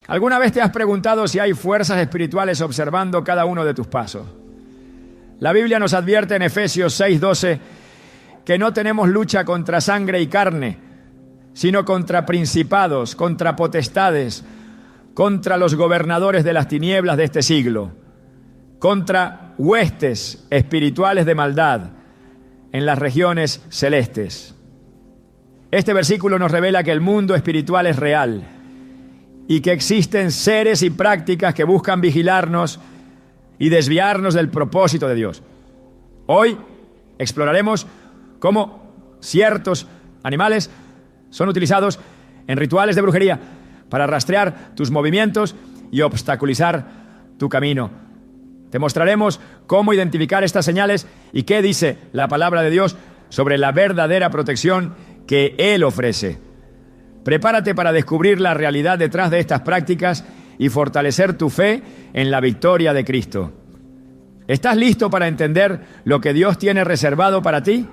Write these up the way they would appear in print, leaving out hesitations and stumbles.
¿Alguna vez te has preguntado si hay fuerzas espirituales observando cada uno de tus pasos? La Biblia nos advierte en Efesios 6:12 que no tenemos lucha contra sangre y carne, sino contra principados, contra potestades, contra los gobernadores de las tinieblas de este siglo, contra huestes espirituales de maldad en las regiones celestes. Este versículo nos revela que el mundo espiritual es real y que existen seres y prácticas que buscan vigilarnos y desviarnos del propósito de Dios. Hoy exploraremos cómo ciertos animales son utilizados en rituales de brujería para rastrear tus movimientos y obstaculizar tu camino. Te mostraremos cómo identificar estas señales y qué dice la palabra de Dios sobre la verdadera protección que Él ofrece. Prepárate para descubrir la realidad detrás de estas prácticas y fortalecer tu fe en la victoria de Cristo. ¿Estás listo para entender lo que Dios tiene reservado para ti?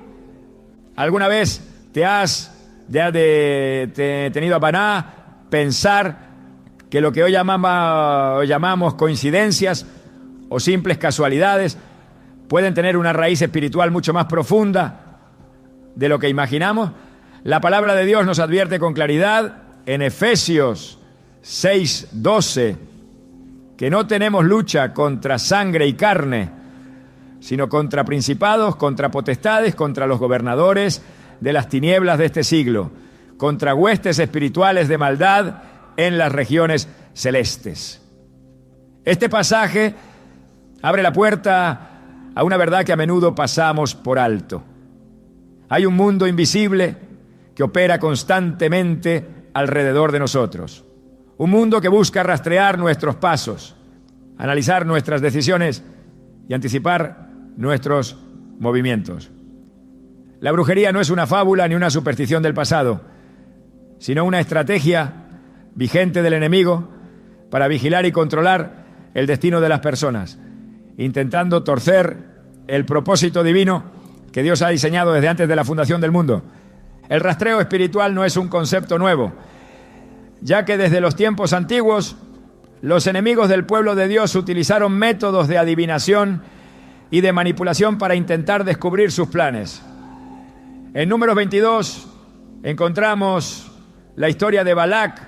¿Alguna vez te has tenido a paná pensar que lo que hoy llamamos coincidencias o simples casualidades pueden tener una raíz espiritual mucho más profunda de lo que imaginamos? La palabra de Dios nos advierte con claridad en Efesios 6:12 que no tenemos lucha contra sangre y carne, sino contra principados, contra potestades, contra los gobernadores de las tinieblas de este siglo, contra huestes espirituales de maldad en las regiones celestes. Este pasaje abre la puerta a una verdad que a menudo pasamos por alto. Hay un mundo invisible que opera constantemente alrededor de nosotros. Un mundo que busca rastrear nuestros pasos, analizar nuestras decisiones y anticipar nuestros movimientos. La brujería no es una fábula ni una superstición del pasado, sino una estrategia vigente del enemigo para vigilar y controlar el destino de las personas, intentando torcer el propósito divino que Dios ha diseñado desde antes de la fundación del mundo. El rastreo espiritual no es un concepto nuevo, ya que desde los tiempos antiguos los enemigos del pueblo de Dios utilizaron métodos de adivinación y de manipulación para intentar descubrir sus planes. En Números 22 encontramos la historia de Balac,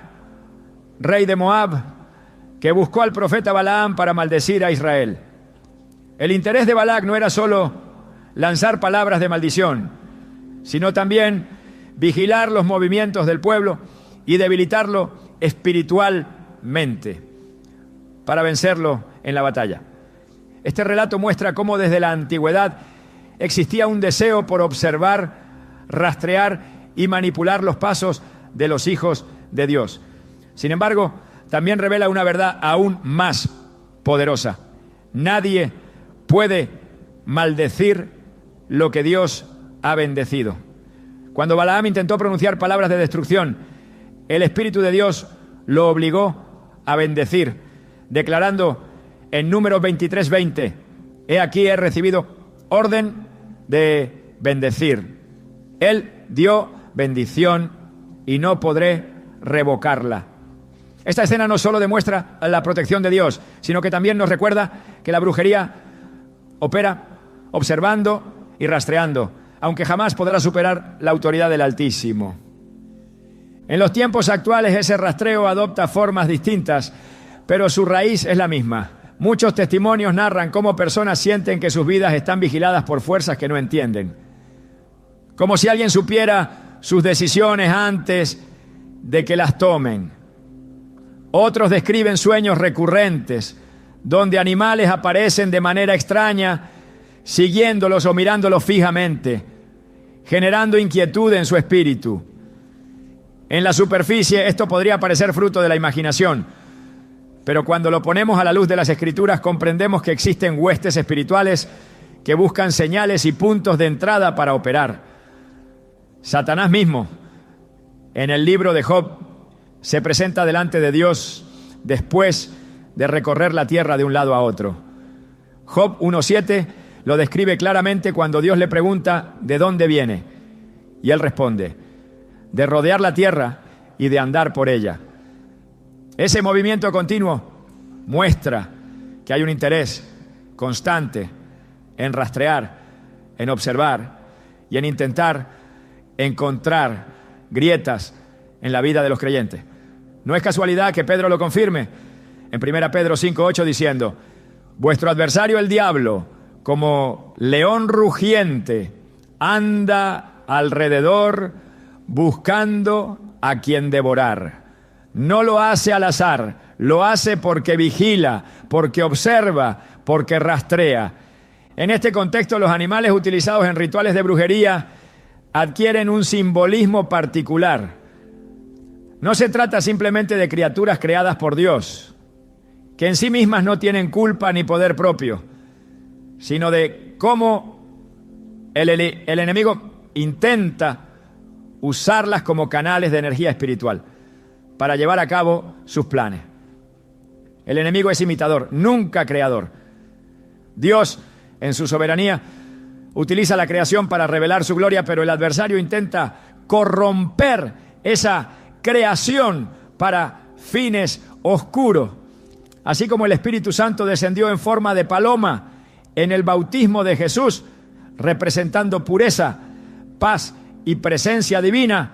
rey de Moab, que buscó al profeta Balaam para maldecir a Israel. El interés de Balac no era solo lanzar palabras de maldición, sino también vigilar los movimientos del pueblo y debilitarlo espiritualmente para vencerlo en la batalla. Este relato muestra cómo desde la antigüedad existía un deseo por observar, rastrear y manipular los pasos de los hijos de Dios. Sin embargo, también revela una verdad aún más poderosa. Nadie puede maldecir lo que Dios ha bendecido. Cuando Balaam intentó pronunciar palabras de destrucción, el Espíritu de Dios lo obligó a bendecir, declarando en Números 23:20, he aquí he recibido orden de bendecir. Él dio bendición y no podré revocarla. Esta escena no solo demuestra la protección de Dios, sino que también nos recuerda que la brujería opera observando y rastreando, aunque jamás podrá superar la autoridad del Altísimo. En los tiempos actuales ese rastreo adopta formas distintas, pero su raíz es la misma. Muchos testimonios narran cómo personas sienten que sus vidas están vigiladas por fuerzas que no entienden. Como si alguien supiera sus decisiones antes de que las tomen. Otros describen sueños recurrentes, donde animales aparecen de manera extraña, siguiéndolos o mirándolos fijamente, generando inquietud en su espíritu. En la superficie esto podría parecer fruto de la imaginación, pero cuando lo ponemos a la luz de las Escrituras comprendemos que existen huestes espirituales que buscan señales y puntos de entrada para operar. Satanás mismo, en el libro de Job, se presenta delante de Dios después de recorrer la tierra de un lado a otro. Job 1:7 lo describe claramente cuando Dios le pregunta de dónde viene. Y él responde, de rodear la tierra y de andar por ella. Ese movimiento continuo muestra que hay un interés constante en rastrear, en observar y en intentar encontrar grietas en la vida de los creyentes. No es casualidad que Pedro lo confirme en 1 Pedro 5:8 diciendo: vuestro adversario el diablo, como león rugiente, anda alrededor buscando a quien devorar. No lo hace al azar, lo hace porque vigila, porque observa, porque rastrea. En este contexto, los animales utilizados en rituales de brujería adquieren un simbolismo particular. No se trata simplemente de criaturas creadas por Dios, que en sí mismas no tienen culpa ni poder propio, sino de cómo el enemigo intenta usarlas como canales de energía espiritual para llevar a cabo sus planes. El enemigo es imitador, nunca creador. Dios, en su soberanía, utiliza la creación para revelar su gloria, pero el adversario intenta corromper esa creación para fines oscuros. Así como el Espíritu Santo descendió en forma de paloma en el bautismo de Jesús, representando pureza, paz y presencia divina,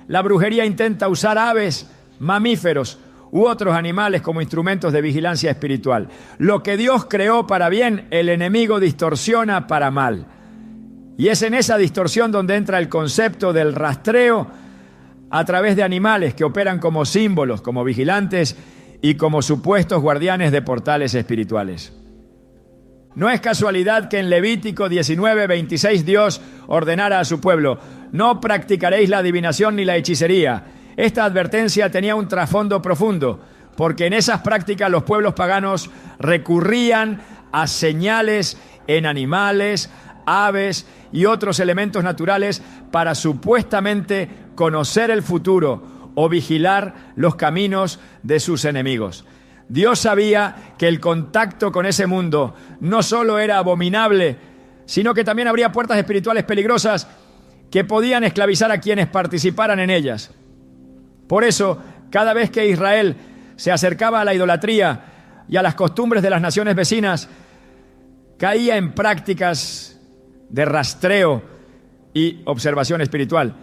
la brujería intenta usar aves, mamíferos u otros animales como instrumentos de vigilancia espiritual. Lo que Dios creó para bien, el enemigo distorsiona para mal. Y es en esa distorsión donde entra el concepto del rastreo a través de animales que operan como símbolos, como vigilantes y como supuestos guardianes de portales espirituales. No es casualidad que en Levítico 19:26 Dios ordenara a su pueblo: no practicaréis la adivinación ni la hechicería. Esta advertencia tenía un trasfondo profundo, porque en esas prácticas los pueblos paganos recurrían a señales en animales, aves y otros elementos naturales para supuestamente conocer el futuro o vigilar los caminos de sus enemigos. Dios sabía que el contacto con ese mundo no solo era abominable, sino que también habría puertas espirituales peligrosas que podían esclavizar a quienes participaran en ellas. Por eso, cada vez que Israel se acercaba a la idolatría y a las costumbres de las naciones vecinas, caía en prácticas de rastreo y observación espiritual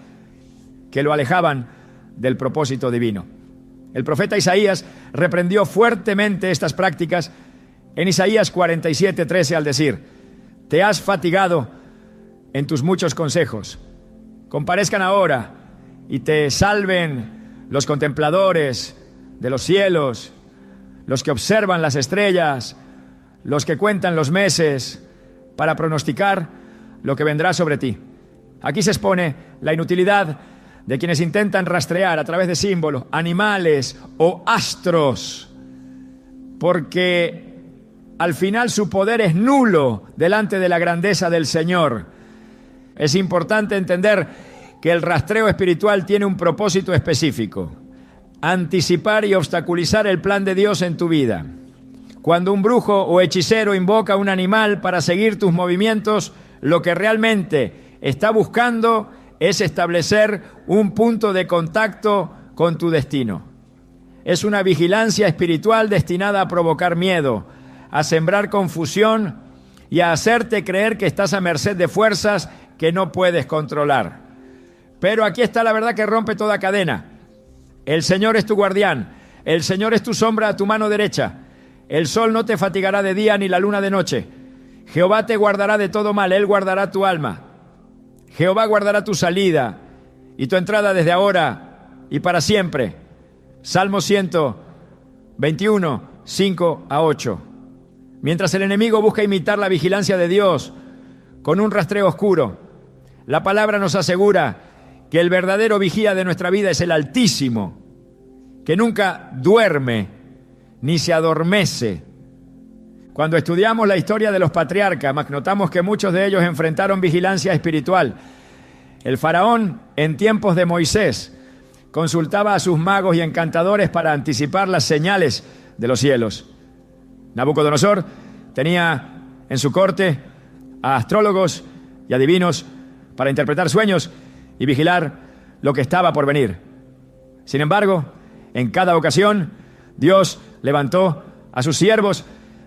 que lo alejaban del propósito divino. El profeta Isaías reprendió fuertemente estas prácticas en Isaías 47:13 al decir: te has fatigado en tus muchos consejos. Comparezcan ahora y te salven los contempladores de los cielos, los que observan las estrellas, los que cuentan los meses para pronosticar lo que vendrá sobre ti. Aquí se expone la inutilidad de quienes intentan rastrear a través de símbolos, animales o astros, porque al final su poder es nulo delante de la grandeza del Señor. Es importante entender que el rastreo espiritual tiene un propósito específico: anticipar y obstaculizar el plan de Dios en tu vida. Cuando un brujo o hechicero invoca a un animal para seguir tus movimientos, lo que realmente está buscando es establecer un punto de contacto con tu destino. Es una vigilancia espiritual destinada a provocar miedo, a sembrar confusión y a hacerte creer que estás a merced de fuerzas que no puedes controlar. Pero aquí está la verdad que rompe toda cadena. El Señor es tu guardián, el Señor es tu sombra a tu mano derecha. El sol no te fatigará de día ni la luna de noche. Jehová te guardará de todo mal, Él guardará tu alma. Jehová guardará tu salida y tu entrada desde ahora y para siempre. Salmo 121, 5-8. Mientras el enemigo busca imitar la vigilancia de Dios con un rastreo oscuro, la palabra nos asegura que el verdadero vigía de nuestra vida es el Altísimo, que nunca duerme ni se adormece. Cuando estudiamos la historia de los patriarcas, notamos que muchos de ellos enfrentaron vigilancia espiritual. El faraón, en tiempos de Moisés, consultaba a sus magos y encantadores para anticipar las señales de los cielos. Nabucodonosor tenía en su corte a astrólogos y adivinos para interpretar sueños y vigilar lo que estaba por venir. Sin embargo, en cada ocasión, Dios levantó a sus siervos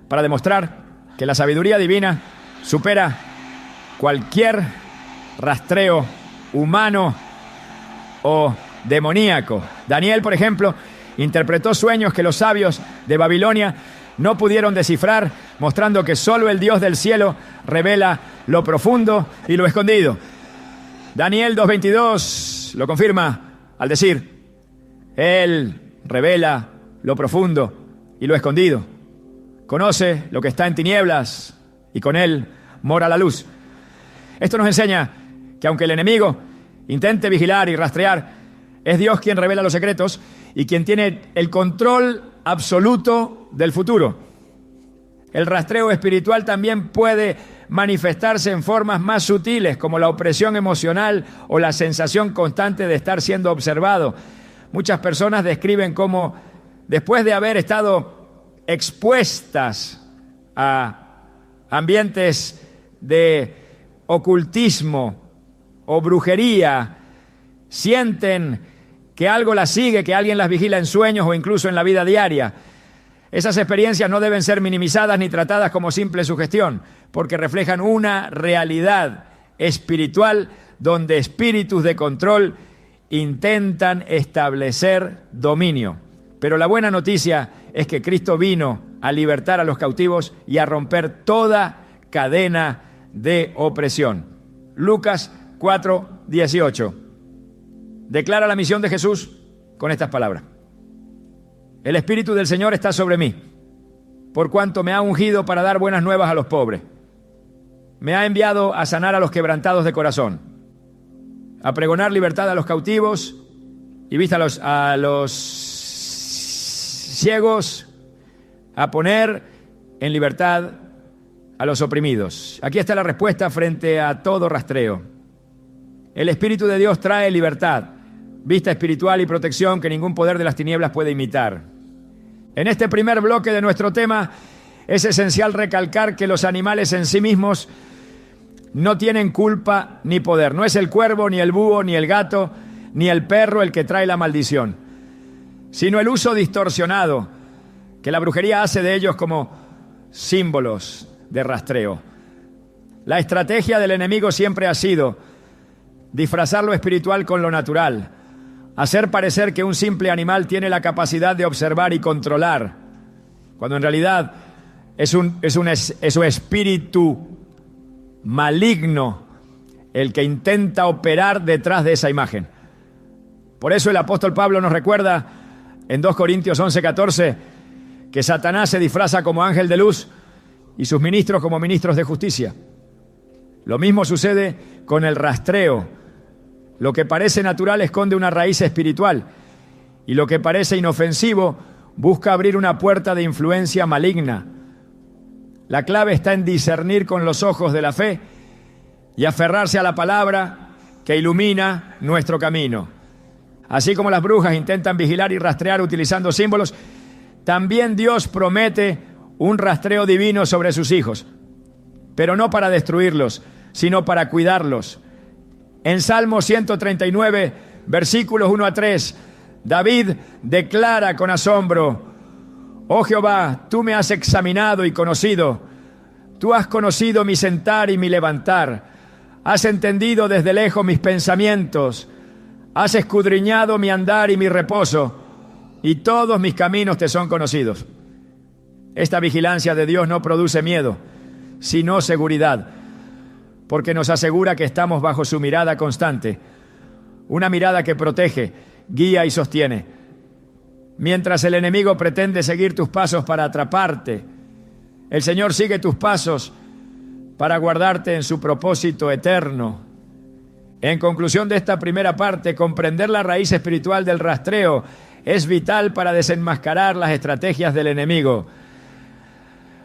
para demostrar que la sabiduría divina supera cualquier rastreo humano o demoníaco. Daniel, por ejemplo, interpretó sueños que los sabios de Babilonia no pudieron descifrar, mostrando que solo el Dios del cielo revela lo profundo y lo escondido. Daniel 2:22 lo confirma al decir: Él revela lo profundo y lo escondido. Conoce lo que está en tinieblas y con Él mora la luz. Esto nos enseña que aunque el enemigo intente vigilar y rastrear, es Dios quien revela los secretos y quien tiene el control absoluto del futuro. El rastreo espiritual también puede manifestarse en formas más sutiles, como la opresión emocional o la sensación constante de estar siendo observado. Muchas personas describen cómo, después de haber estado expuestas a ambientes de ocultismo o brujería, sienten que algo las sigue, que alguien las vigila en sueños o incluso en la vida diaria. Esas experiencias no deben ser minimizadas ni tratadas como simple sugestión, porque reflejan una realidad espiritual donde espíritus de control intentan establecer dominio. Pero la buena noticia es que Cristo vino a libertar a los cautivos y a romper toda cadena de opresión. Lucas 4:18 declara la misión de Jesús con estas palabras: El Espíritu del Señor está sobre mí, por cuanto me ha ungido para dar buenas nuevas a los pobres. Me ha enviado a sanar a los quebrantados de corazón, a pregonar libertad a los cautivos y vista a los ciegos, a poner en libertad a los oprimidos. Aquí está la respuesta frente a todo rastreo. El Espíritu de Dios trae libertad, vista espiritual y protección que ningún poder de las tinieblas puede imitar. En este primer bloque de nuestro tema es esencial recalcar que los animales en sí mismos no tienen culpa ni poder. No es el cuervo, ni el búho, ni el gato, ni el perro el que trae la maldición, sino el uso distorsionado que la brujería hace de ellos como símbolos de rastreo. La estrategia del enemigo siempre ha sido disfrazar lo espiritual con lo natural, hacer parecer que un simple animal tiene la capacidad de observar y controlar, cuando en realidad es un espíritu maligno el que intenta operar detrás de esa imagen. Por eso el apóstol Pablo nos recuerda en 2 Corintios 11:14 que Satanás se disfraza como ángel de luz y sus ministros como ministros de justicia. Lo mismo sucede con el rastreo. Lo que parece natural esconde una raíz espiritual y lo que parece inofensivo busca abrir una puerta de influencia maligna. La clave está en discernir con los ojos de la fe y aferrarse a la palabra que ilumina nuestro camino. Así como las brujas intentan vigilar y rastrear utilizando símbolos, también Dios promete un rastreo divino sobre sus hijos, pero no para destruirlos, sino para cuidarlos. En Salmo 139, versículos 1-3, David declara con asombro: Oh Jehová, tú me has examinado y conocido. Tú has conocido mi sentar y mi levantar. Has entendido desde lejos mis pensamientos. Has escudriñado mi andar y mi reposo, y todos mis caminos te son conocidos. Esta vigilancia de Dios no produce miedo, sino seguridad, porque nos asegura que estamos bajo su mirada constante, una mirada que protege, guía y sostiene. Mientras el enemigo pretende seguir tus pasos para atraparte, el Señor sigue tus pasos para guardarte en su propósito eterno. En conclusión de esta primera parte, comprender la raíz espiritual del rastreo es vital para desenmascarar las estrategias del enemigo.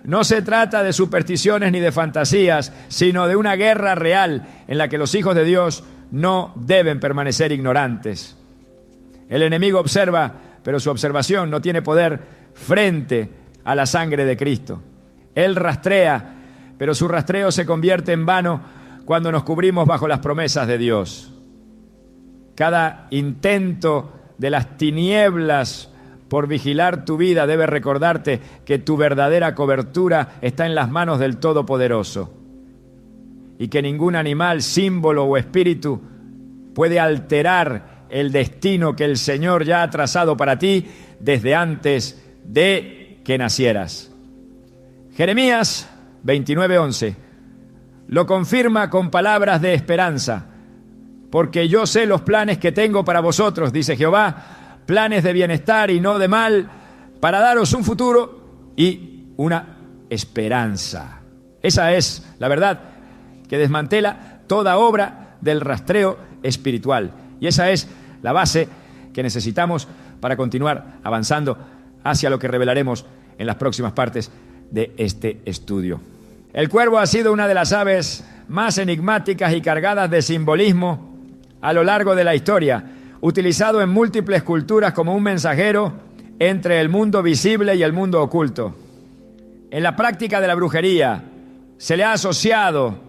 No se trata de supersticiones ni de fantasías, sino de una guerra real en la que los hijos de Dios no deben permanecer ignorantes. El enemigo observa, pero su observación no tiene poder frente a la sangre de Cristo. Él rastrea, pero su rastreo se convierte en vano cuando nos cubrimos bajo las promesas de Dios. Cada intento de las tinieblas por vigilar tu vida, debes recordarte que tu verdadera cobertura está en las manos del Todopoderoso y que ningún animal, símbolo o espíritu puede alterar el destino que el Señor ya ha trazado para ti desde antes de que nacieras. Jeremías 29:11 lo confirma con palabras de esperanza. Porque yo sé los planes que tengo para vosotros, dice Jehová, planes de bienestar y no de mal, para daros un futuro y una esperanza. Esa es la verdad que desmantela toda obra del rastreo espiritual. Y esa es la base que necesitamos para continuar avanzando hacia lo que revelaremos en las próximas partes de este estudio. El cuervo ha sido una de las aves más enigmáticas y cargadas de simbolismo a lo largo de la historia, utilizado en múltiples culturas como un mensajero entre el mundo visible y el mundo oculto. En la práctica de la brujería se le ha asociado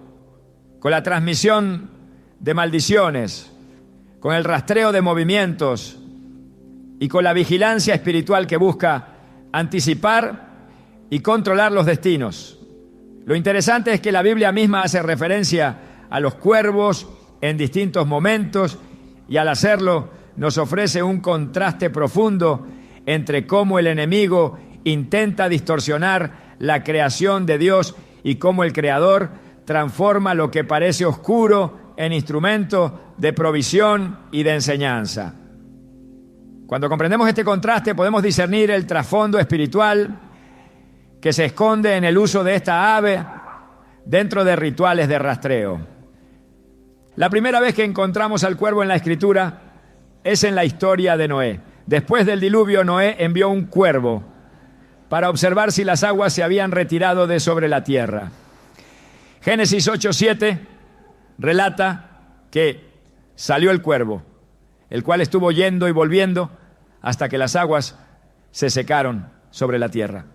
con la transmisión de maldiciones, con el rastreo de movimientos y con la vigilancia espiritual que busca anticipar y controlar los destinos. Lo interesante es que la Biblia misma hace referencia a los cuervos en distintos momentos y al hacerlo nos ofrece un contraste profundo entre cómo el enemigo intenta distorsionar la creación de Dios y cómo el Creador transforma lo que parece oscuro en instrumento de provisión y de enseñanza. Cuando comprendemos este contraste podemos discernir el trasfondo espiritual que se esconde en el uso de esta ave dentro de rituales de rastreo. La primera vez que encontramos al cuervo en la Escritura es en la historia de Noé. Después del diluvio, Noé envió un cuervo para observar si las aguas se habían retirado de sobre la tierra. Génesis 8:7 relata que salió el cuervo, el cual estuvo yendo y volviendo hasta que las aguas se secaron sobre la tierra.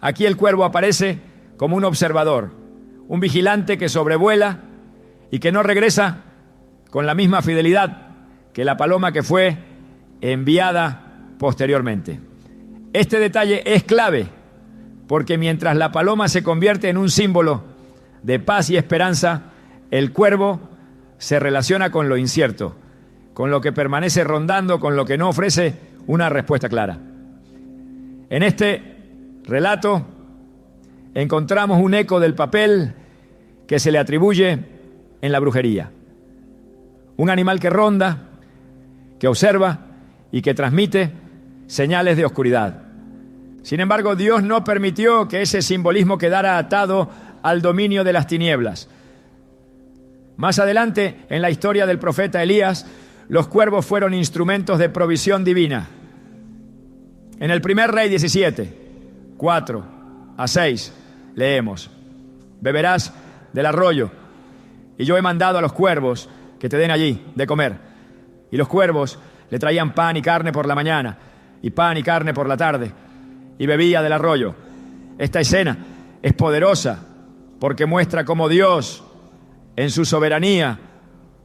Aquí el cuervo aparece como un observador, un vigilante que sobrevuela y que no regresa con la misma fidelidad que la paloma que fue enviada posteriormente. Este detalle es clave porque mientras la paloma se convierte en un símbolo de paz y esperanza, el cuervo se relaciona con lo incierto, con lo que permanece rondando, con lo que no ofrece una respuesta clara. En este relato encontramos un eco del papel que se le atribuye en la brujería. Un animal que ronda, que observa y que transmite señales de oscuridad. Sin embargo, Dios no permitió que ese simbolismo quedara atado al dominio de las tinieblas. Más adelante, en la historia del profeta Elías, los cuervos fueron instrumentos de provisión divina. En el primer Rey 17, 4-6, leemos: beberás del arroyo, y yo he mandado a los cuervos que te den allí de comer. Y los cuervos le traían pan y carne por la mañana, y pan y carne por la tarde, y bebía del arroyo. Esta escena es poderosa porque muestra cómo Dios, en su soberanía,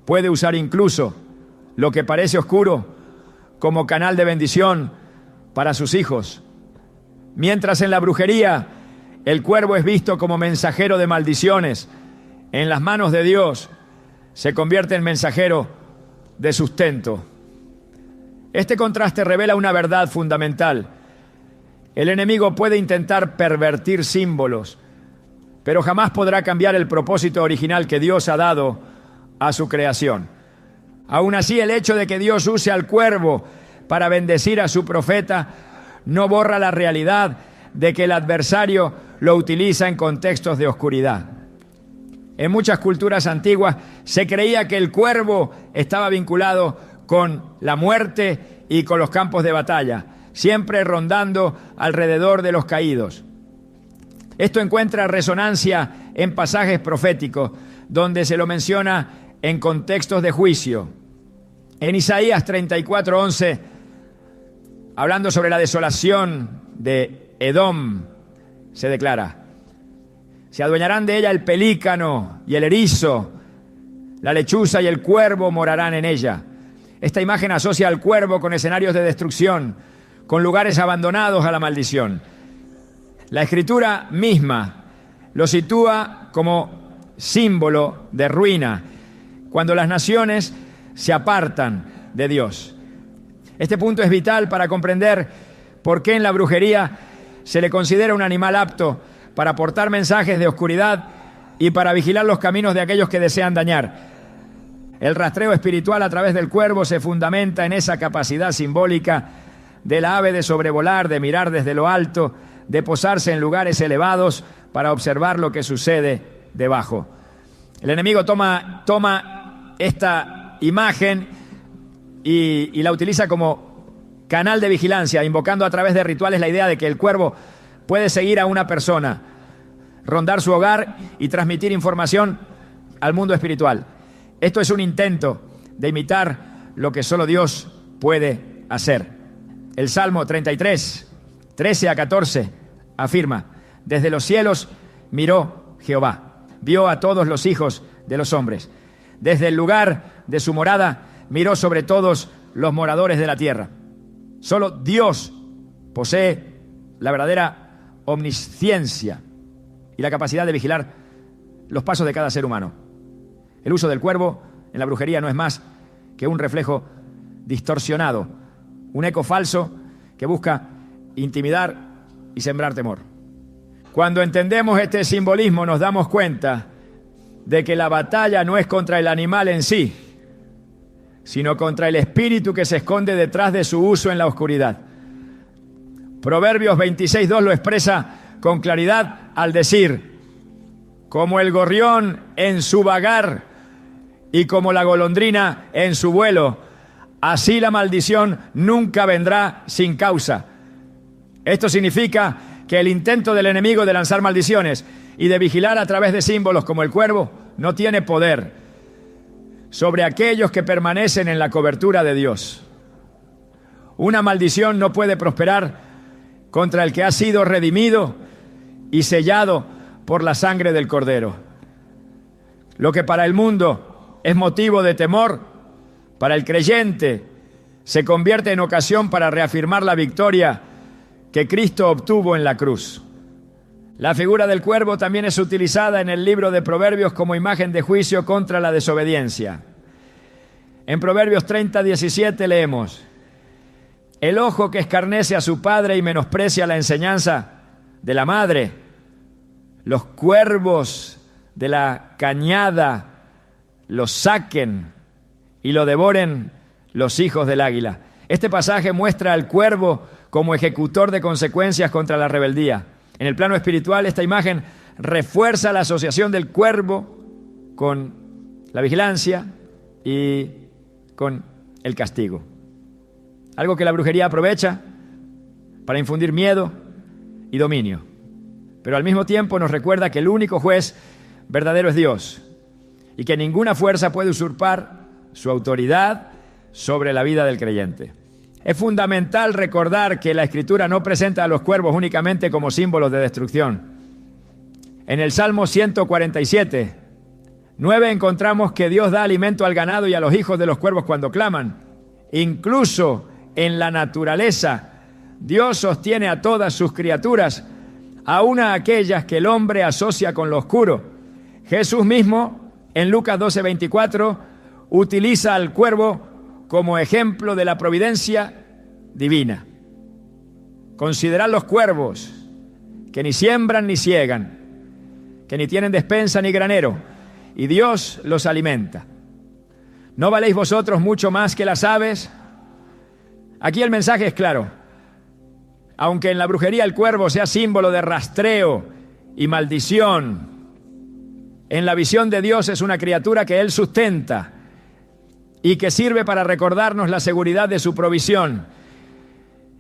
puede usar incluso lo que parece oscuro como canal de bendición para sus hijos. Mientras en la brujería el cuervo es visto como mensajero de maldiciones, en las manos de Dios se convierte en mensajero de sustento. Este contraste revela una verdad fundamental. El enemigo puede intentar pervertir símbolos, pero jamás podrá cambiar el propósito original que Dios ha dado a su creación. Aún así, el hecho de que Dios use al cuervo para bendecir a su profeta no borra la realidad de que el adversario lo utiliza en contextos de oscuridad. En muchas culturas antiguas se creía que el cuervo estaba vinculado con la muerte y con los campos de batalla, siempre rondando alrededor de los caídos. Esto encuentra resonancia en pasajes proféticos, donde se lo menciona en contextos de juicio. En Isaías 34:11, hablando sobre la desolación de Edom, se declara: se adueñarán de ella el pelícano y el erizo, la lechuza y el cuervo morarán en ella. Esta imagen asocia al cuervo con escenarios de destrucción, con lugares abandonados a la maldición. La Escritura misma lo sitúa como símbolo de ruina, cuando las naciones se apartan de Dios. Este punto es vital para comprender por qué en la brujería se le considera un animal apto para portar mensajes de oscuridad y para vigilar los caminos de aquellos que desean dañar. El rastreo espiritual a través del cuervo se fundamenta en esa capacidad simbólica del ave de sobrevolar, de mirar desde lo alto, de posarse en lugares elevados para observar lo que sucede debajo. El enemigo toma esta imagen y la utiliza como canal de vigilancia, invocando a través de rituales la idea de que el cuervo puede seguir a una persona, rondar su hogar y transmitir información al mundo espiritual. Esto es un intento de imitar lo que solo Dios puede hacer. El Salmo 33, 13 a 14, afirma: desde los cielos miró Jehová, vio a todos los hijos de los hombres. Desde el lugar de su morada miró sobre todos los moradores de la tierra. Solo Dios posee la verdadera omnisciencia y la capacidad de vigilar los pasos de cada ser humano. El uso del cuervo en la brujería no es más que un reflejo distorsionado, un eco falso que busca intimidar y sembrar temor. Cuando entendemos este simbolismo nos damos cuenta de que la batalla no es contra el animal en sí, sino contra el espíritu que se esconde detrás de su uso en la oscuridad. Proverbios 26:2 lo expresa con claridad al decir: como el gorrión en su vagar y como la golondrina en su vuelo, así la maldición nunca vendrá sin causa. Esto significa que el intento del enemigo de lanzar maldiciones y de vigilar a través de símbolos como el cuervo no tiene poder sobre aquellos que permanecen en la cobertura de Dios. Una maldición no puede prosperar contra el que ha sido redimido y sellado por la sangre del Cordero. Lo que para el mundo es motivo de temor, para el creyente se convierte en ocasión para reafirmar la victoria que Cristo obtuvo en la cruz. La figura del cuervo también es utilizada en el libro de Proverbios como imagen de juicio contra la desobediencia. En Proverbios 30:17 leemos: el ojo que escarnece a su padre y menosprecia la enseñanza de la madre, los cuervos de la cañada lo saquen y lo devoren los hijos del águila. Este pasaje muestra al cuervo como ejecutor de consecuencias contra la rebeldía. En el plano espiritual, esta imagen refuerza la asociación del cuervo con la vigilancia y con el castigo. Algo que la brujería aprovecha para infundir miedo y dominio. Pero al mismo tiempo nos recuerda que el único juez verdadero es Dios y que ninguna fuerza puede usurpar su autoridad sobre la vida del creyente. Es fundamental recordar que la Escritura no presenta a los cuervos únicamente como símbolos de destrucción. En el Salmo 147:9 encontramos que Dios da alimento al ganado y a los hijos de los cuervos cuando claman. Incluso en la naturaleza, Dios sostiene a todas sus criaturas, aun a aquellas que el hombre asocia con lo oscuro. Jesús mismo, en Lucas 12:24, utiliza al cuervo como ejemplo de la providencia divina. Considerad los cuervos, que ni siembran ni siegan, que ni tienen despensa ni granero, y Dios los alimenta. ¿No valéis vosotros mucho más que las aves? Aquí el mensaje es claro. Aunque en la brujería el cuervo sea símbolo de rastreo y maldición, en la visión de Dios es una criatura que Él sustenta y que sirve para recordarnos la seguridad de su provisión.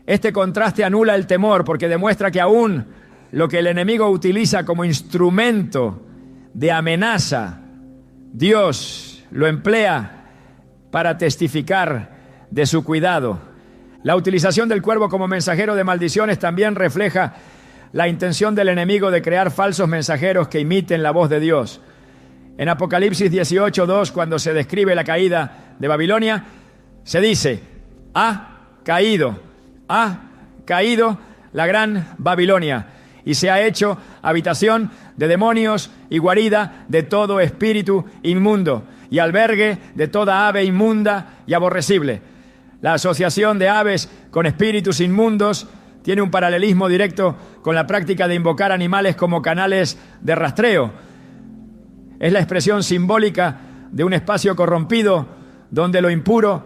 Este contraste anula el temor porque demuestra que aún lo que el enemigo utiliza como instrumento de amenaza, Dios lo emplea para testificar de su cuidado. La utilización del cuervo como mensajero de maldiciones también refleja la intención del enemigo de crear falsos mensajeros que imiten la voz de Dios. En Apocalipsis 18:2, cuando se describe la caída de Babilonia, se dice: ha caído, ha caído la gran Babilonia y se ha hecho habitación de demonios y guarida de todo espíritu inmundo y albergue de toda ave inmunda y aborrecible. La asociación de aves con espíritus inmundos tiene un paralelismo directo con la práctica de invocar animales como canales de rastreo. Es la expresión simbólica de un espacio corrompido donde lo impuro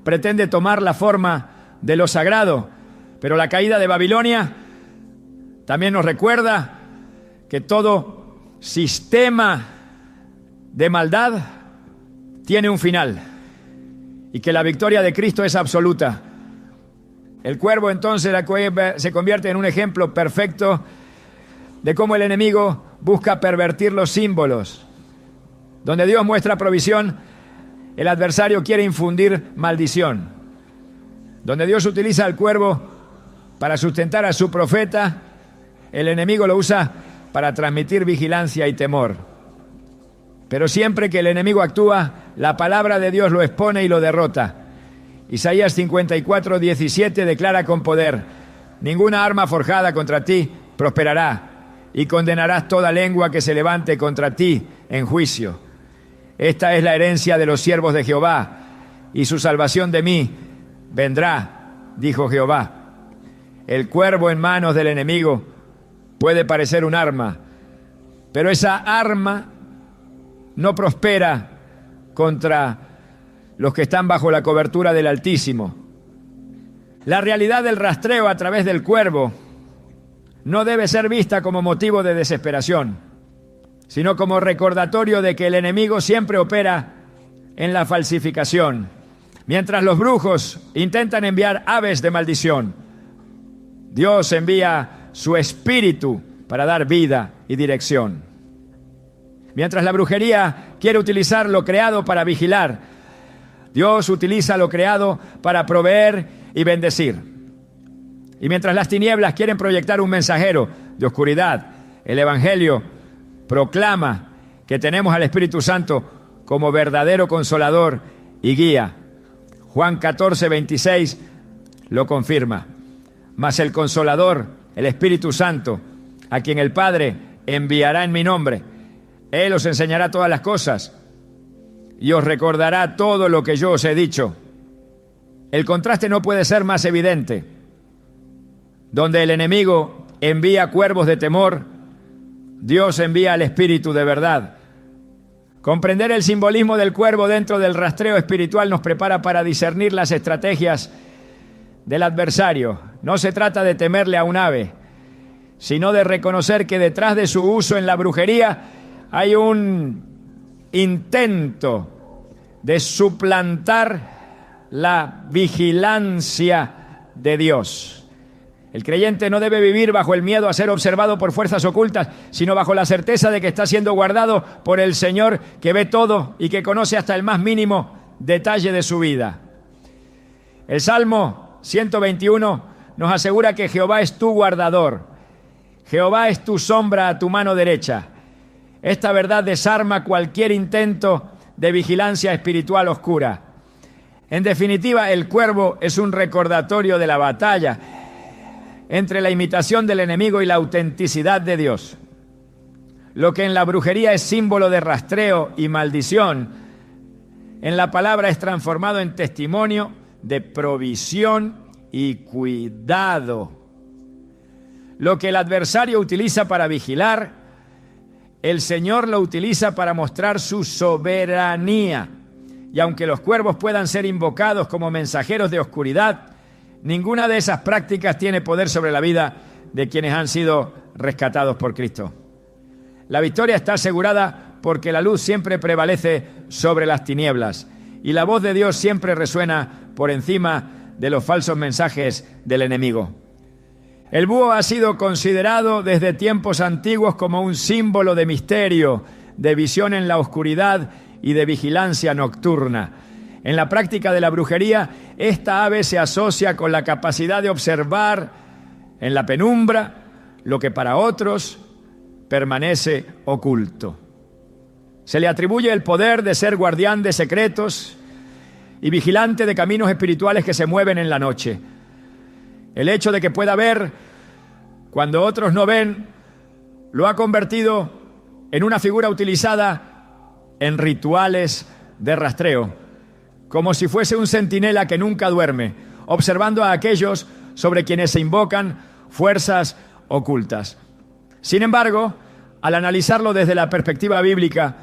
pretende tomar la forma de lo sagrado. Pero la caída de Babilonia también nos recuerda que todo sistema de maldad tiene un final y que la victoria de Cristo es absoluta. El cuervo entonces se convierte en un ejemplo perfecto de cómo el enemigo busca pervertir los símbolos. Donde Dios muestra provisión, el adversario quiere infundir maldición. Donde Dios utiliza al cuervo para sustentar a su profeta, el enemigo lo usa para transmitir vigilancia y temor. Pero siempre que el enemigo actúa, la palabra de Dios lo expone y lo derrota. Isaías 54:17 declara con poder: ninguna arma forjada contra ti prosperará, y condenarás toda lengua que se levante contra ti en juicio. Esta es la herencia de los siervos de Jehová, y su salvación de mí vendrá, dijo Jehová. El cuervo en manos del enemigo puede parecer un arma, pero esa arma no prospera contra los que están bajo la cobertura del Altísimo. La realidad del rastreo a través del cuervo no debe ser vista como motivo de desesperación, sino como recordatorio de que el enemigo siempre opera en la falsificación. Mientras los brujos intentan enviar aves de maldición, Dios envía su espíritu para dar vida y dirección. Mientras la brujería quiere utilizar lo creado para vigilar, Dios utiliza lo creado para proveer y bendecir. Y mientras las tinieblas quieren proyectar un mensajero de oscuridad, el Evangelio proclama que tenemos al Espíritu Santo como verdadero consolador y guía. Juan 14:26 lo confirma. Mas el Consolador, el Espíritu Santo, a quien el Padre enviará en mi nombre, Él os enseñará todas las cosas y os recordará todo lo que yo os he dicho. El contraste no puede ser más evidente. Donde el enemigo envía cuervos de temor, Dios envía al Espíritu de verdad. Comprender el simbolismo del cuervo dentro del rastreo espiritual nos prepara para discernir las estrategias del adversario. No se trata de temerle a un ave, sino de reconocer que detrás de su uso en la brujería hay un intento de suplantar la vigilancia de Dios. El creyente no debe vivir bajo el miedo a ser observado por fuerzas ocultas, sino bajo la certeza de que está siendo guardado por el Señor, que ve todo y que conoce hasta el más mínimo detalle de su vida. El Salmo 121 nos asegura que Jehová es tu guardador. Jehová es tu sombra a tu mano derecha. Esta verdad desarma cualquier intento de vigilancia espiritual oscura. En definitiva, el cuervo es un recordatorio de la batalla entre la imitación del enemigo y la autenticidad de Dios. Lo que en la brujería es símbolo de rastreo y maldición, en la palabra es transformado en testimonio de provisión y cuidado. Lo que el adversario utiliza para vigilar, el Señor lo utiliza para mostrar su soberanía. Y aunque los cuervos puedan ser invocados como mensajeros de oscuridad, ninguna de esas prácticas tiene poder sobre la vida de quienes han sido rescatados por Cristo. La victoria está asegurada porque la luz siempre prevalece sobre las tinieblas y la voz de Dios siempre resuena por encima de los falsos mensajes del enemigo. El búho ha sido considerado desde tiempos antiguos como un símbolo de misterio, de visión en la oscuridad y de vigilancia nocturna. En la práctica de la brujería, esta ave se asocia con la capacidad de observar en la penumbra lo que para otros permanece oculto. Se le atribuye el poder de ser guardián de secretos y vigilante de caminos espirituales que se mueven en la noche. El hecho de que pueda ver cuando otros no ven, lo ha convertido en una figura utilizada en rituales de rastreo, como si fuese un centinela que nunca duerme, observando a aquellos sobre quienes se invocan fuerzas ocultas. Sin embargo, al analizarlo desde la perspectiva bíblica,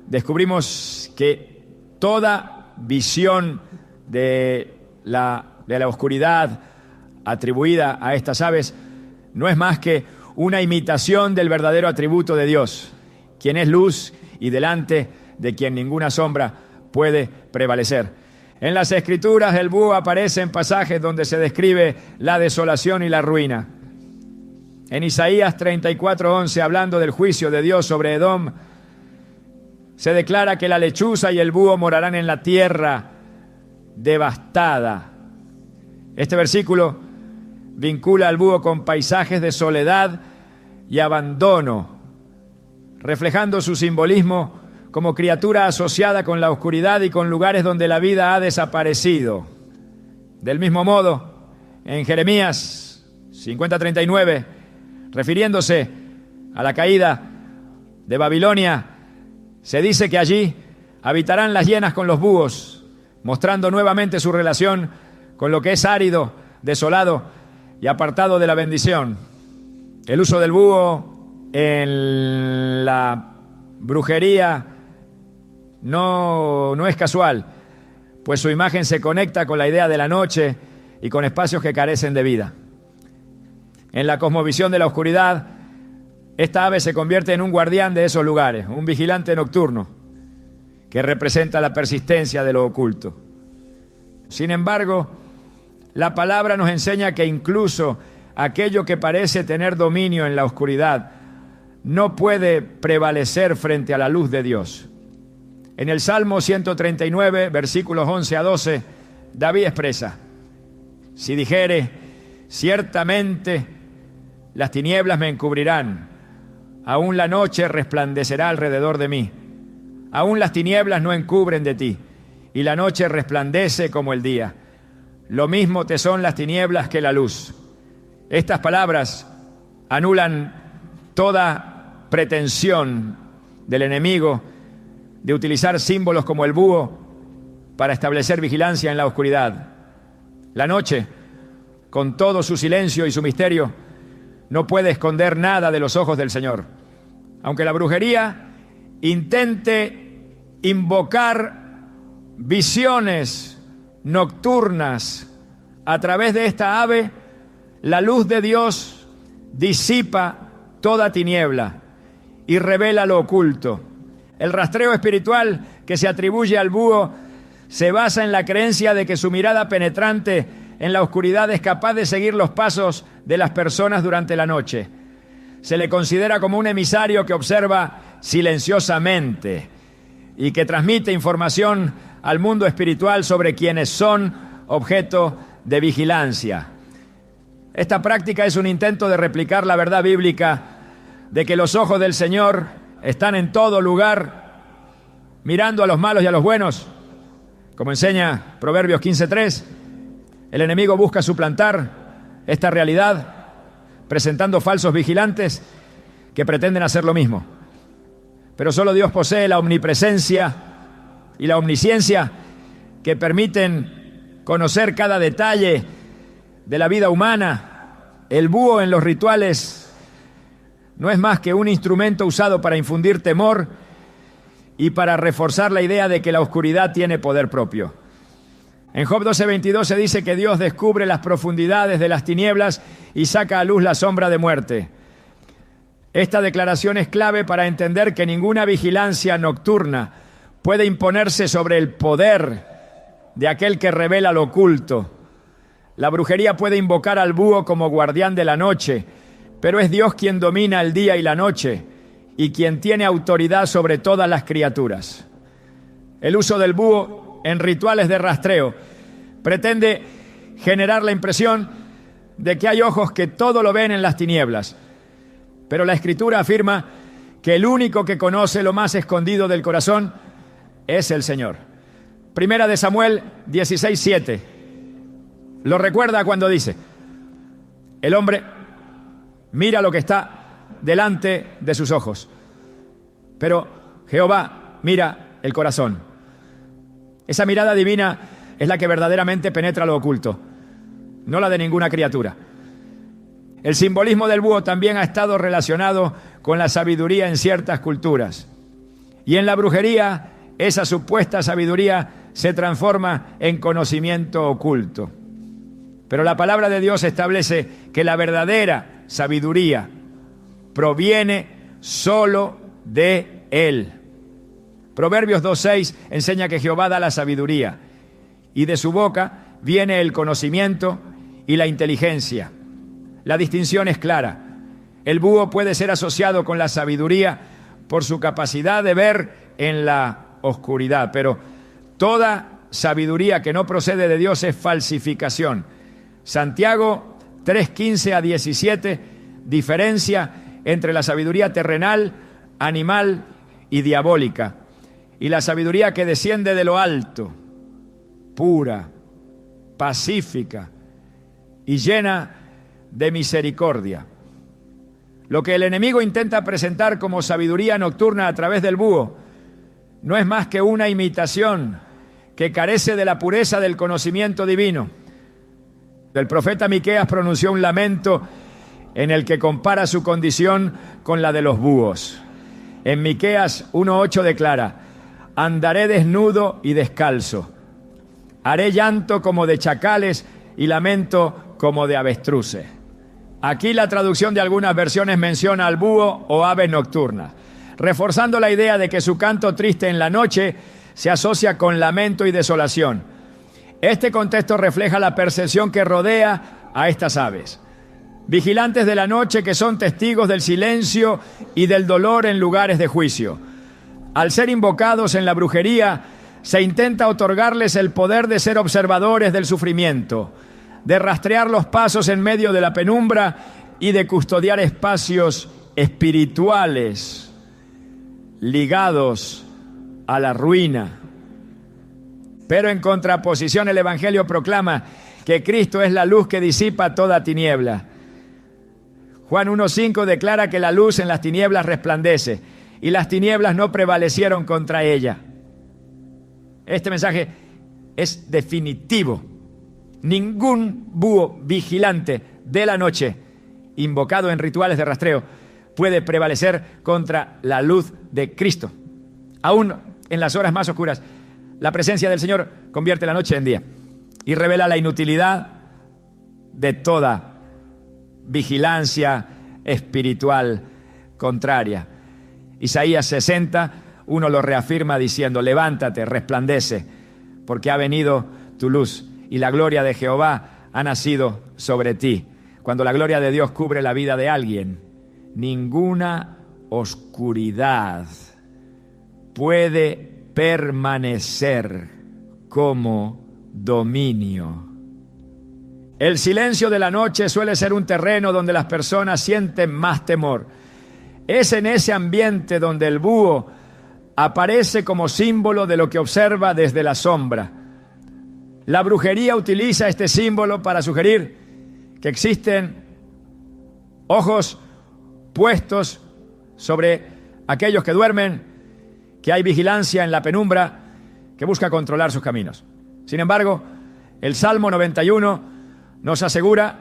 descubrimos que toda visión de la oscuridad atribuida a estas aves no es más que una imitación del verdadero atributo de Dios, quien es luz y delante de quien ninguna sombra puede prevalecer. En las Escrituras el búho aparece en pasajes donde se describe la desolación y la ruina. En Isaías 34:11, hablando del juicio de Dios sobre Edom, se declara que la lechuza y el búho morarán en la tierra devastada. Este versículo vincula al búho con paisajes de soledad y abandono, reflejando su simbolismo como criatura asociada con la oscuridad y con lugares donde la vida ha desaparecido. Del mismo modo, en Jeremías 50:39, refiriéndose a la caída de Babilonia, se dice que allí habitarán las hienas con los búhos, mostrando nuevamente su relación con lo que es árido, desolado y apartado de la bendición. El uso del búho en la brujería no es casual, pues su imagen se conecta con la idea de la noche y con espacios que carecen de vida. En la cosmovisión de la oscuridad, esta ave se convierte en un guardián de esos lugares, un vigilante nocturno que representa la persistencia de lo oculto. Sin embargo, la palabra nos enseña que incluso aquello que parece tener dominio en la oscuridad no puede prevalecer frente a la luz de Dios. En el Salmo 139, versículos 11 a 12, David expresa: si dijere, ciertamente las tinieblas me encubrirán, aún la noche resplandecerá alrededor de mí. Aún las tinieblas no encubren de ti, y la noche resplandece como el día. Lo mismo te son las tinieblas que la luz. Estas palabras anulan toda pretensión del enemigo de utilizar símbolos como el búho para establecer vigilancia en la oscuridad. La noche, con todo su silencio y su misterio, no puede esconder nada de los ojos del Señor. Aunque la brujería intente invocar visiones nocturnas a través de esta ave, la luz de Dios disipa toda tiniebla y revela lo oculto. El rastreo espiritual que se atribuye al búho se basa en la creencia de que su mirada penetrante en la oscuridad es capaz de seguir los pasos de las personas durante la noche. Se le considera como un emisario que observa silenciosamente y que transmite información al mundo espiritual sobre quienes son objeto de vigilancia. Esta práctica es un intento de replicar la verdad bíblica de que los ojos del Señor están en todo lugar, mirando a los malos y a los buenos. Como enseña Proverbios 15:3, el enemigo busca suplantar esta realidad presentando falsos vigilantes que pretenden hacer lo mismo. Pero solo Dios posee la omnipresencia y la omnisciencia que permiten conocer cada detalle de la vida humana. El búho en los rituales no es más que un instrumento usado para infundir temor y para reforzar la idea de que la oscuridad tiene poder propio. En Job 12:22 se dice que Dios descubre las profundidades de las tinieblas y saca a luz la sombra de muerte. Esta declaración es clave para entender que ninguna vigilancia nocturna puede imponerse sobre el poder de aquel que revela lo oculto. La brujería puede invocar al búho como guardián de la noche, pero es Dios quien domina el día y la noche y quien tiene autoridad sobre todas las criaturas. El uso del búho en rituales de rastreo pretende generar la impresión de que hay ojos que todo lo ven en las tinieblas. Pero la Escritura afirma que el único que conoce lo más escondido del corazón es el Señor. Primera de Samuel 16:7 lo recuerda cuando dice: El hombre mira lo que está delante de sus ojos, pero Jehová mira el corazón. Esa mirada divina es la que verdaderamente penetra lo oculto, no la de ninguna criatura. El simbolismo del búho también ha estado relacionado con la sabiduría en ciertas culturas. Y en la brujería, esa supuesta sabiduría se transforma en conocimiento oculto. Pero la palabra de Dios establece que la verdadera sabiduría proviene solo de Él. Proverbios 2:6 enseña que Jehová da la sabiduría y de su boca viene el conocimiento y la inteligencia. La distinción es clara. El búho puede ser asociado con la sabiduría por su capacidad de ver en la oscuridad, pero toda sabiduría que no procede de Dios es falsificación. Santiago 3:15 a 17 diferencia entre la sabiduría terrenal, animal y diabólica, y la sabiduría que desciende de lo alto, pura, pacífica y llena de misericordia. Lo que el enemigo intenta presentar como sabiduría nocturna a través del búho no es más que una imitación que carece de la pureza del conocimiento divino. El profeta Miqueas pronunció un lamento en el que compara su condición con la de los búhos. En Miqueas 1:8 declara: andaré desnudo y descalzo, haré llanto como de chacales y lamento como de avestruces. Aquí la traducción de algunas versiones menciona al búho o ave nocturna, reforzando la idea de que su canto triste en la noche se asocia con lamento y desolación. Este contexto refleja la percepción que rodea a estas aves, vigilantes de la noche que son testigos del silencio y del dolor en lugares de juicio. Al ser invocados en la brujería, se intenta otorgarles el poder de ser observadores del sufrimiento, de rastrear los pasos en medio de la penumbra y de custodiar espacios espirituales ligados a la ruina. Pero en contraposición, el Evangelio proclama que Cristo es la luz que disipa toda tiniebla. Juan 1:5 declara que la luz en las tinieblas resplandece y las tinieblas no prevalecieron contra ella. Este mensaje es definitivo. Ningún búho vigilante de la noche, invocado en rituales de rastreo, puede prevalecer contra la luz de Cristo. Aún en las horas más oscuras, la presencia del Señor convierte la noche en día y revela la inutilidad de toda vigilancia espiritual contraria. Isaías 60:1 lo reafirma diciendo: levántate, resplandece, porque ha venido tu luz y la gloria de Jehová ha nacido sobre ti. Cuando la gloria de Dios cubre la vida de alguien, ninguna oscuridad puede permanecer como dominio. El silencio de la noche suele ser un terreno donde las personas sienten más temor. Es en ese ambiente donde el búho aparece como símbolo de lo que observa desde la sombra. La brujería utiliza este símbolo para sugerir que existen ojos puestos sobre aquellos que duermen, que hay vigilancia en la penumbra que busca controlar sus caminos. Sin embargo, el Salmo 91 nos asegura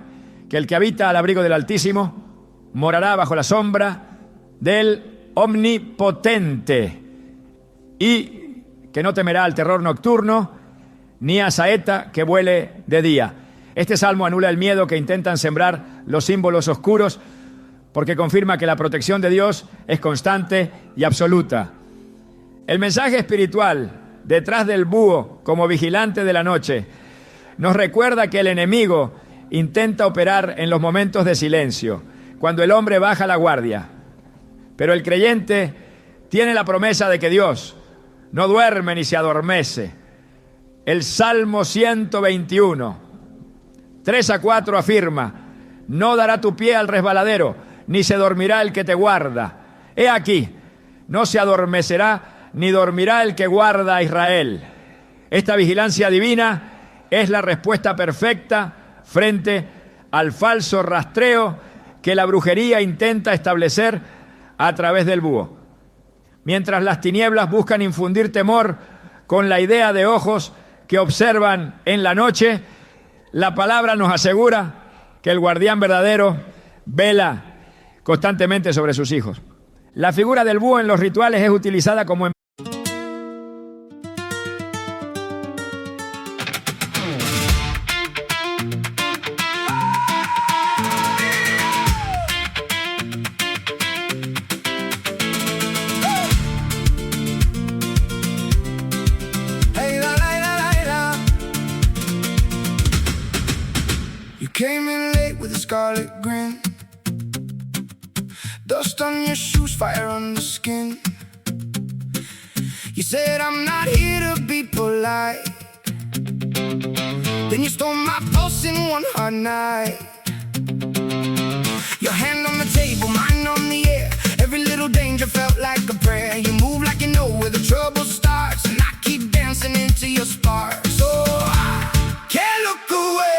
que el que habita al abrigo del Altísimo morará bajo la sombra del Omnipotente y que no temerá al terror nocturno ni a saeta que vuele de día. Este salmo anula el miedo que intentan sembrar los símbolos oscuros, porque confirma que la protección de Dios es constante y absoluta. El mensaje espiritual detrás del búho como vigilante de la noche nos recuerda que el enemigo intenta operar en los momentos de silencio, cuando el hombre baja la guardia. Pero el creyente tiene la promesa de que Dios no duerme ni se adormece. El Salmo 121, 3-4 afirma: no dará tu pie al resbaladero, ni se dormirá el que te guarda. He aquí, no se adormecerá ni dormirá el que guarda a Israel. Esta vigilancia divina es la respuesta perfecta frente al falso rastreo que la brujería intenta establecer a través del búho. Mientras las tinieblas buscan infundir temor con la idea de ojos que observan en la noche, la palabra nos asegura que el guardián verdadero vela constantemente sobre sus hijos. La figura del búho en los rituales es utilizada como Came in late with a scarlet grin, dust on your shoes, fire on the skin. You said I'm not here to be polite, then you stole my pulse in one hard night. Your hand on the table, mine on the air. Every little danger felt like a prayer. You move like you know where the trouble starts, and I keep dancing into your spark. So I can't look away.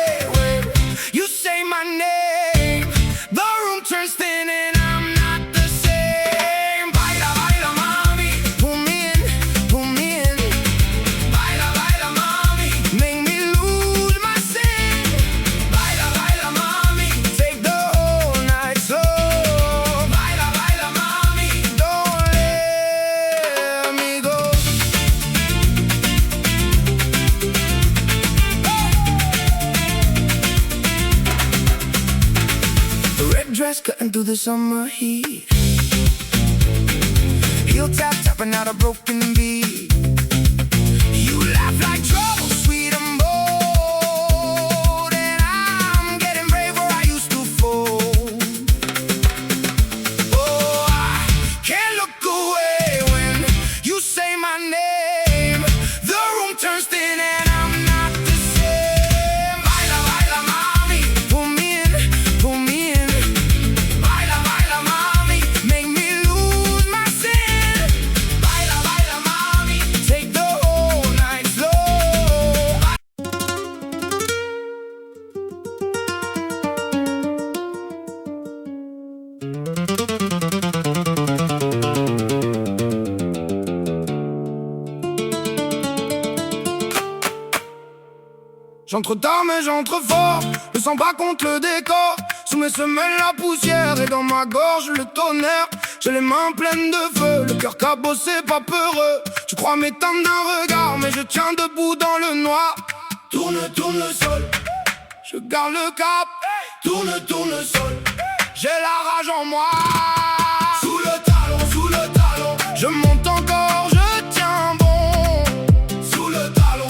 You say my name, the room turns thin and I'm not the same. Baila, baila, mami, pull me in. Baila, baila, mami, make me lose my sin. Baila, baila, mami, take the whole night slow. Baila, baila, mami, don't let me go. Dress cutting through the summer heat, heel tap tapping out a broken beat. You laugh like trouble, sweet and bold, and I'm getting brave where I used to fold. Oh, I can't look away when you say my name. The room turns thin and I'm not the same. Baila, baila, mami, pull me in, pull me in. J'entre tard mais j'entre fort, je sens pas contre le décor. Sous mes semelles la poussière et dans ma gorge le tonnerre. J'ai les mains pleines de feu, le cœur cabossé, pas peureux. Tu crois m'éteindre d'un regard mais je tiens debout dans le noir. Tourne, tourne le sol, je garde le cap. Tourne, tourne le sol, j'ai la rage en moi. Sous le talon, je monte encore, je tiens bon. Sous le talon,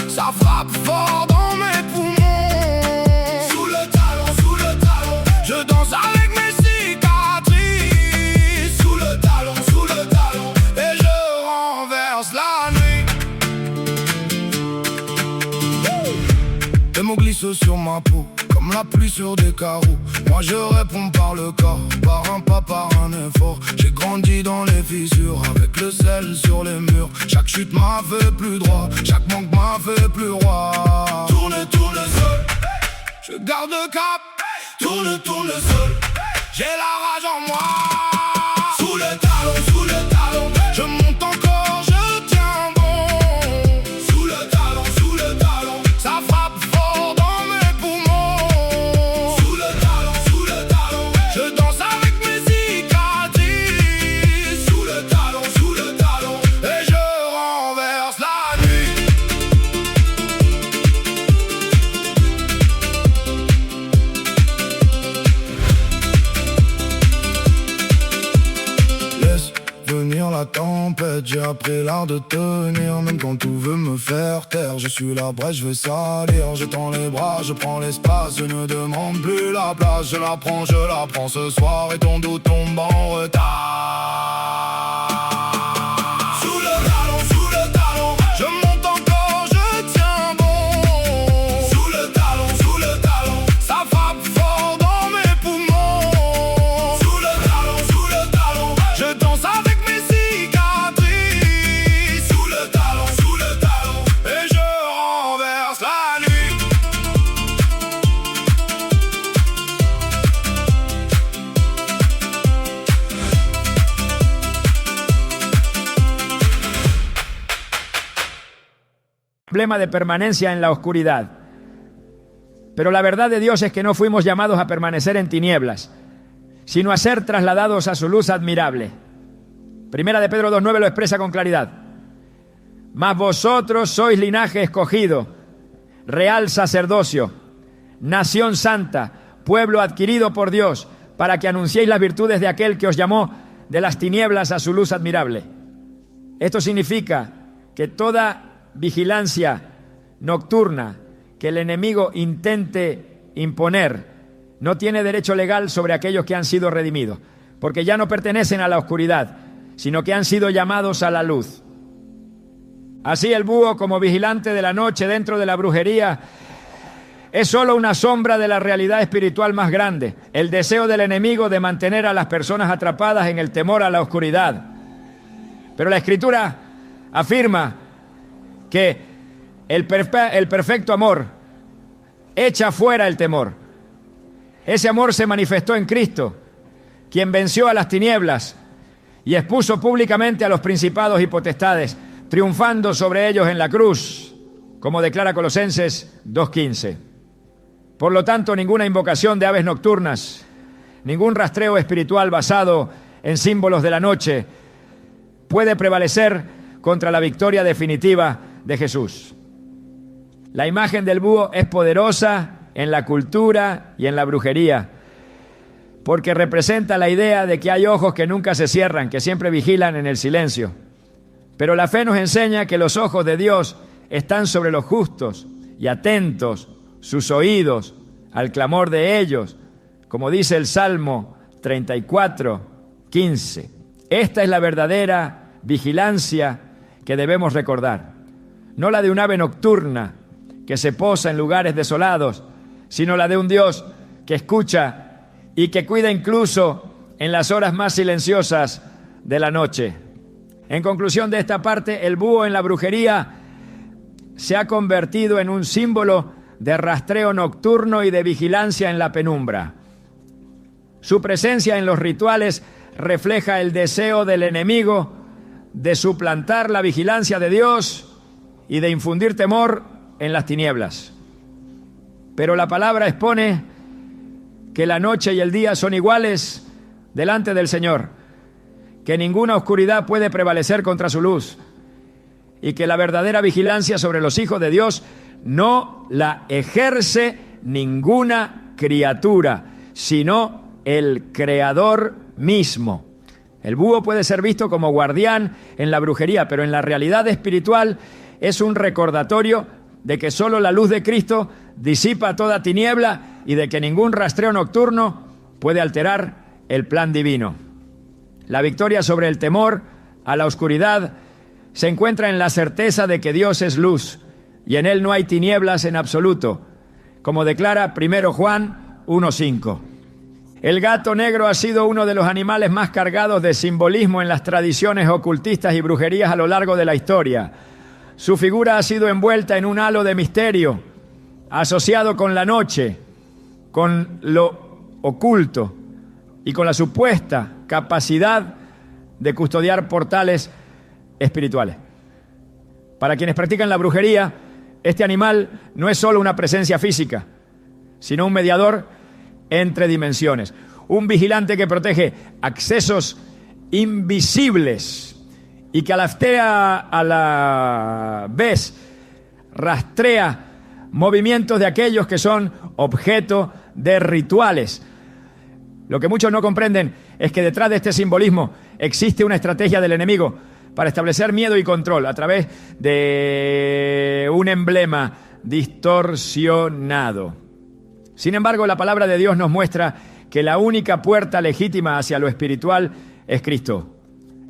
ça frappe fort dans mes poumons. Sous le talon, je danse avec mes cicatrices. Sous le talon, et je renverse la nuit. Les mots glissent sur ma peau, comme la pluie sur des carreaux. Moi je réponds par le corps, par un pas, par un effort. J'ai grandi dans les fissures, avec le sel sur les murs. Chaque chute m'a fait plus droit, chaque manque m'a fait plus roi. Tourne, tourne le sol, je garde le cap. Tourne, tourne le sol, j'ai la rage en moi. Sous le talon, je monte encore, je tiens bon. Sous le talon, ça frappe fort dans mes poumons. Sous le talon, je danse avec mes cicatrices. Sous le talon, et je renverse la nuit. Laisse venir la tempête, j'ai appris l'art de tenir. Même quand tout veut me faire taire, je suis la brèche, je veux salir. Je tends les bras, je prends l'espace, je ne demande plus la place. Je la prends ce soir et ton dos tombe en retard. Sous le talon, je monte encore, je tiens bon. Sous le talon, ça frappe fort dans mes poumons. Sous le talon, je danse avec mes cicatrices. Sous le talon, et je renverse la nuit. problema de permanencia en la oscuridad. Pero la verdad de Dios es que no fuimos llamados a permanecer en tinieblas, sino a ser trasladados a su luz admirable. Primera de Pedro 2:9 lo expresa con claridad. Mas vosotros sois linaje escogido, real sacerdocio, nación santa, pueblo adquirido por Dios, para que anunciéis las virtudes de aquel que os llamó de las tinieblas a su luz admirable. Esto significa que toda vigilancia nocturna que el enemigo intente imponer no tiene derecho legal sobre aquellos que han sido redimidos, porque ya no pertenecen a la oscuridad, sino que han sido llamados a la luz. Así el búho, como vigilante de la noche dentro de la brujería, es solo una sombra de la realidad espiritual más grande, el deseo del enemigo de mantener a las personas atrapadas en el temor a la oscuridad. Pero la Escritura afirma que el perfecto amor echa fuera el temor. Ese amor se manifestó en Cristo, quien venció a las tinieblas y expuso públicamente a los principados y potestades, triunfando sobre ellos en la cruz, como declara Colosenses 2:15. Por lo tanto, ninguna invocación de aves nocturnas, ningún rastreo espiritual basado en símbolos de la noche puede prevalecer contra la victoria definitiva de Jesús. La imagen del búho es poderosa en la cultura y en la brujería, porque representa la idea de que hay ojos que nunca se cierran, que siempre vigilan en el silencio. Pero la fe nos enseña que los ojos de Dios están sobre los justos y atentos sus oídos al clamor de ellos, como dice el Salmo 34:15. Esta es la verdadera vigilancia que debemos recordar, no la de un ave nocturna que se posa en lugares desolados, sino la de un Dios que escucha y que cuida incluso en las horas más silenciosas de la noche. En conclusión de esta parte, el búho en la brujería se ha convertido en un símbolo de rastreo nocturno y de vigilancia en la penumbra. Su presencia en los rituales refleja el deseo del enemigo de suplantar la vigilancia de Dios y de infundir temor en las tinieblas. Pero la palabra expone que la noche y el día son iguales delante del Señor, que ninguna oscuridad puede prevalecer contra su luz y que la verdadera vigilancia sobre los hijos de Dios no la ejerce ninguna criatura, sino el Creador mismo. El búho puede ser visto como guardián en la brujería, pero en la realidad espiritual es un recordatorio de que solo la luz de Cristo disipa toda tiniebla y de que ningún rastreo nocturno puede alterar el plan divino. La victoria sobre el temor a la oscuridad se encuentra en la certeza de que Dios es luz y en Él no hay tinieblas en absoluto, como declara 1 Juan 1:5. El gato negro ha sido uno de los animales más cargados de simbolismo en las tradiciones ocultistas y brujerías a lo largo de la historia. Su figura ha sido envuelta en un halo de misterio, asociado con la noche, con lo oculto y con la supuesta capacidad de custodiar portales espirituales. Para quienes practican la brujería, este animal no es solo una presencia física, sino un mediador entre dimensiones, un vigilante que protege accesos invisibles y que a la vez rastrea movimientos de aquellos que son objeto de rituales. Lo que muchos no comprenden es que detrás de este simbolismo existe una estrategia del enemigo para establecer miedo y control a través de un emblema distorsionado. Sin embargo, la palabra de Dios nos muestra que la única puerta legítima hacia lo espiritual es Cristo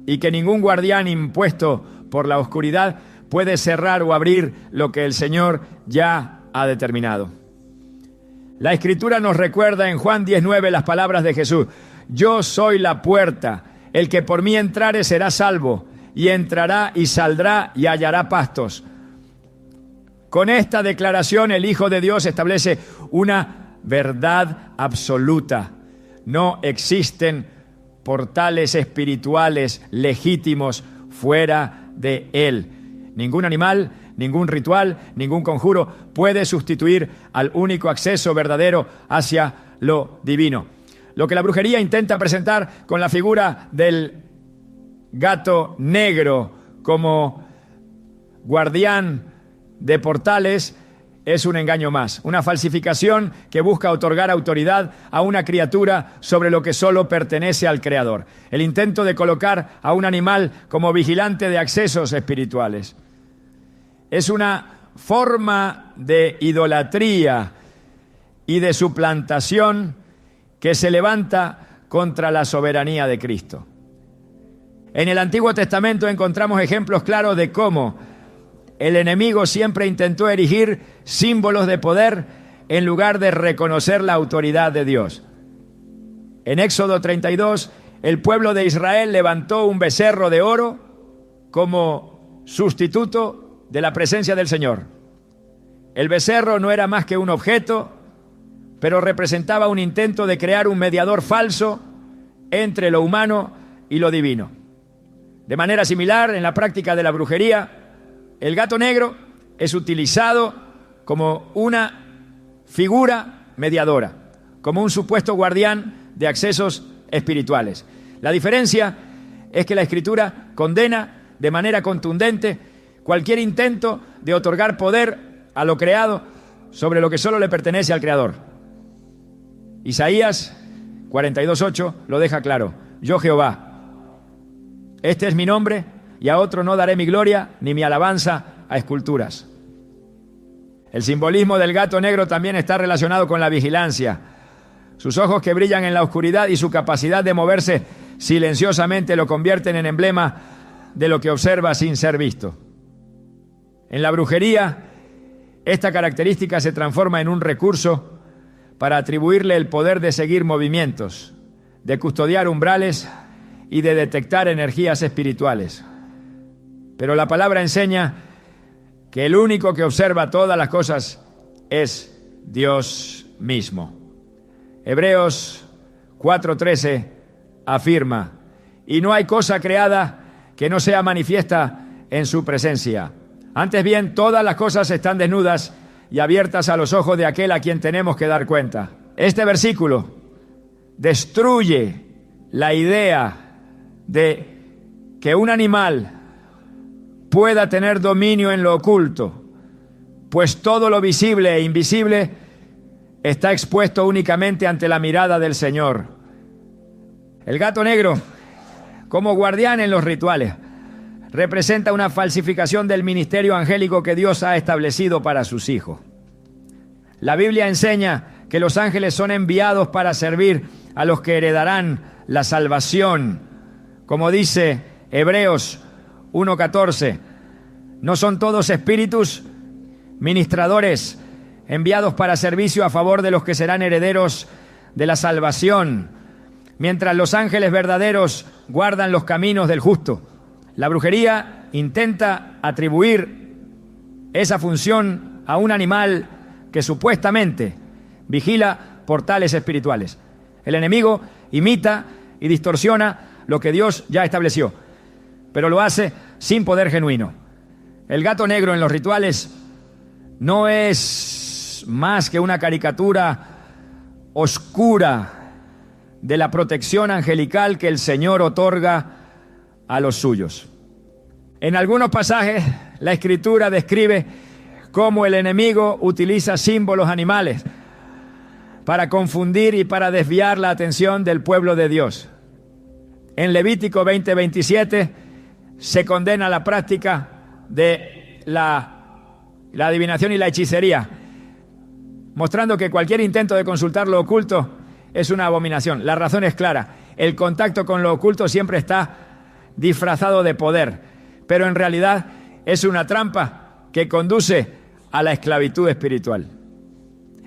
y que ningún guardián impuesto por la oscuridad puede cerrar o abrir lo que el Señor ya ha determinado. La Escritura nos recuerda en Juan 10:9 las palabras de Jesús: yo soy la puerta, el que por mí entrare será salvo, y entrará y saldrá y hallará pastos. Con esta declaración el Hijo de Dios establece una verdad absoluta. No existen portales espirituales legítimos fuera de Él. Ningún animal, Ningún ritual, ningún conjuro puede sustituir al único acceso verdadero hacia lo divino. Lo que la brujería intenta presentar con la figura del gato negro como guardián de portales es un engaño más, una falsificación que busca otorgar autoridad a una criatura sobre lo que solo pertenece al Creador. El intento de colocar a un animal como vigilante de accesos espirituales. Es una forma de idolatría y de suplantación que se levanta contra la soberanía de Cristo. En el Antiguo Testamento encontramos ejemplos claros de cómo el enemigo siempre intentó erigir símbolos de poder en lugar de reconocer la autoridad de Dios. En Éxodo 32, el pueblo de Israel levantó un becerro de oro como sustituto de la presencia del Señor. El becerro no era más que un objeto, pero representaba un intento de crear un mediador falso entre lo humano y lo divino. De manera similar, en la práctica de la brujería, el gato negro es utilizado como una figura mediadora, como un supuesto guardián de accesos espirituales. La diferencia es que la Escritura condena de manera contundente cualquier intento de otorgar poder a lo creado sobre lo que solo le pertenece al Creador. Isaías 42:8 lo deja claro: yo Jehová, este es mi nombre, y a otro no daré mi gloria ni mi alabanza a esculturas. El simbolismo del gato negro también está relacionado con la vigilancia. Sus ojos que brillan en la oscuridad y su capacidad de moverse silenciosamente lo convierten en emblema de lo que observa sin ser visto. En la brujería, esta característica se transforma en un recurso para atribuirle el poder de seguir movimientos, de custodiar umbrales y de detectar energías espirituales. Pero la palabra enseña que el único que observa todas las cosas es Dios mismo. Hebreos 4:13 afirma: y no hay cosa creada que no sea manifiesta en su presencia. Antes bien, todas las cosas están desnudas y abiertas a los ojos de aquel a quien tenemos que dar cuenta. Este versículo destruye la idea de que un animal pueda tener dominio en lo oculto, pues todo lo visible e invisible está expuesto únicamente ante la mirada del Señor. El gato negro, como guardián en los rituales, representa una falsificación del ministerio angélico que Dios ha establecido para sus hijos. La Biblia enseña que los ángeles son enviados para servir a los que heredarán la salvación. Como dice Hebreos 1:14, ¿no son todos espíritus ministradores enviados para servicio a favor de los que serán herederos de la salvación, mientras los ángeles verdaderos guardan los caminos del justo? La brujería intenta atribuir esa función a un animal que supuestamente vigila portales espirituales. El enemigo imita y distorsiona lo que Dios ya estableció, pero lo hace sin poder genuino. El gato negro en los rituales no es más que una caricatura oscura de la protección angelical que el Señor otorga a los suyos. En algunos pasajes, la Escritura describe cómo el enemigo utiliza símbolos animales para confundir y para desviar la atención del pueblo de Dios. En Levítico 20:27 se condena la práctica de la adivinación y la hechicería, mostrando que cualquier intento de consultar lo oculto es una abominación. La razón es clara: el contacto con lo oculto siempre está disfrazado de poder, pero en realidad es una trampa que conduce a la esclavitud espiritual.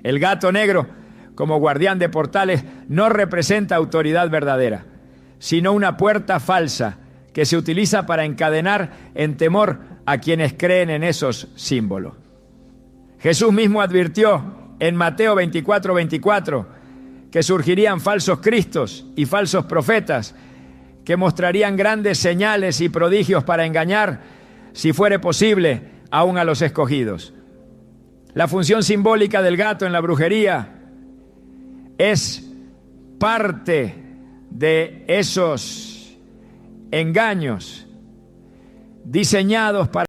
El gato negro, como guardián de portales, no representa autoridad verdadera, sino una puerta falsa que se utiliza para encadenar en temor a quienes creen en esos símbolos. Jesús mismo advirtió en Mateo 24:24 que surgirían falsos cristos y falsos profetas que mostrarían grandes señales y prodigios para engañar, si fuere posible, aún a los escogidos. La función simbólica del gato en la brujería es parte de esos engaños diseñados para